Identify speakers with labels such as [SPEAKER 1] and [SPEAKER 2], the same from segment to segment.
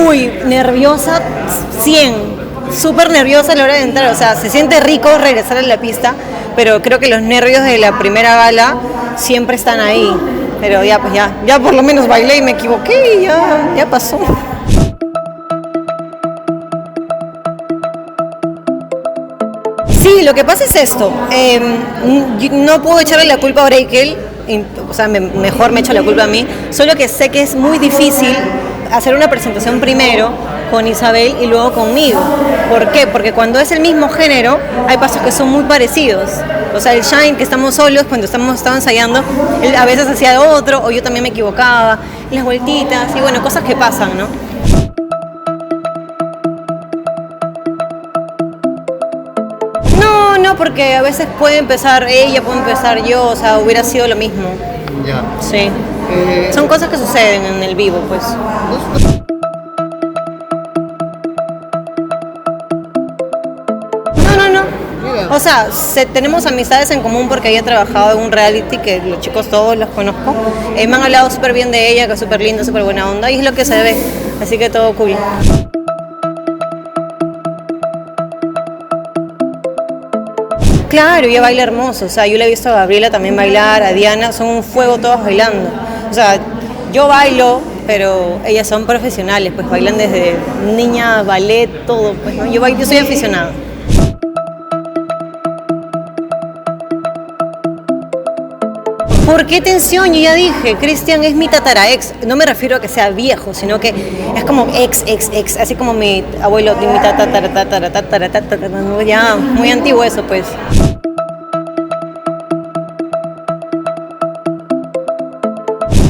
[SPEAKER 1] Uy, nerviosa 100, súper nerviosa a la hora de entrar, o sea, se siente rico regresar a la pista, pero creo que los nervios de la primera gala siempre están ahí, pero ya pues ya por lo menos bailé y me equivoqué y ya pasó. Sí, lo que pasa es esto, no puedo echarle la culpa a Breakel, o sea, mejor me echo la culpa a mí, solo que sé que es muy difícil hacer una presentación primero con Isabel y luego conmigo. ¿Por qué? Porque cuando es el mismo género, hay pasos que son muy parecidos. O sea, el Shine, que estamos solos, cuando estaba ensayando, él a veces hacía otro, o yo también me equivocaba, las vueltitas, y bueno, cosas que pasan, ¿no? No, porque a veces puede empezar ella, puede empezar yo, o sea, hubiera sido lo mismo.
[SPEAKER 2] Ya.
[SPEAKER 1] Sí. Son cosas que suceden en el vivo, pues. No. O sea, tenemos amistades en común porque ella ha trabajado en un reality que los chicos todos los conozco. Me han hablado súper bien de ella, que es súper linda, súper buena onda, y es lo que se ve. Así que todo cool. Claro, ella baila hermoso, o sea, yo le he visto a Gabriela también bailar, a Diana, son un fuego todos bailando. O sea, yo bailo, pero ellas son profesionales, pues bailan desde niña, ballet, todo, pues, ¿no? Yo soy aficionada. ¿Por qué tensión? Yo ya dije, Cristian es mi tataraex. No me refiero a que sea viejo, sino que es como ex, así como mi abuelo, mi ya, muy antiguo eso, pues.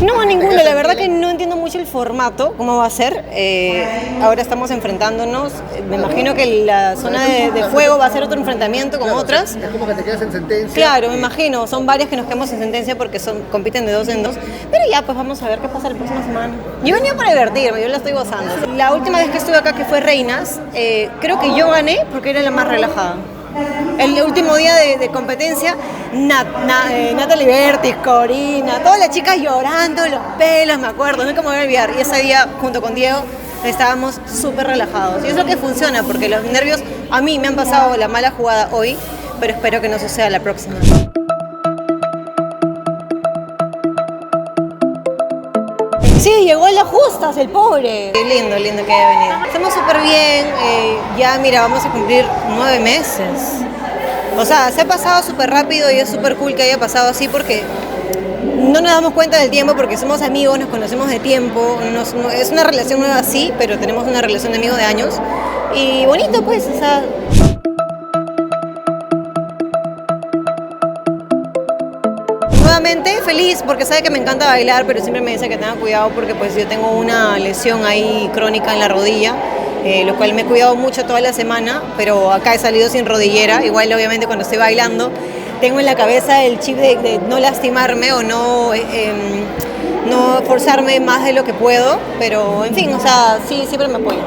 [SPEAKER 1] No, ninguna, la verdad que no entiendo mucho el formato, cómo va a ser. Ahora estamos enfrentándonos, me imagino que la zona de fuego va a ser otro enfrentamiento con otras.
[SPEAKER 2] Es como que te quedas en sentencia.
[SPEAKER 1] Claro, me imagino, son varias que nos quedamos en sentencia porque compiten de 2 en 2, pero ya pues vamos a ver qué pasa la próxima semana. Yo venía para divertirme, yo la estoy gozando. La última vez que estuve acá, que fue Reinas, creo que yo gané porque era la más relajada. El último día de competencia, Natalie Bertis, Corina, todas las chicas llorando, los pelos, me acuerdo, nunca me voy a olvidar. Y ese día, junto con Diego, estábamos súper relajados. Y es lo que funciona, porque los nervios, a mí me han pasado la mala jugada hoy, pero espero que no suceda la próxima. Sí, llegó a las justas, el pobre. Qué lindo que haya venido. Estamos súper bien, ya mira, vamos a cumplir 9 meses. O sea, se ha pasado súper rápido y es súper cool que haya pasado así porque no nos damos cuenta del tiempo porque somos amigos, nos conocemos de tiempo, es una relación nueva sí, pero tenemos una relación de amigos de años. Y bonito pues, o sea... Nuevamente feliz porque sabe que me encanta bailar, pero siempre me dice que tenga cuidado porque pues yo tengo una lesión ahí crónica en la rodilla, lo cual me he cuidado mucho toda la semana, pero acá he salido sin rodillera, igual obviamente cuando estoy bailando tengo en la cabeza el chip de no lastimarme o no forzarme más de lo que puedo, pero en fin, o sea, sí, siempre me apoyo.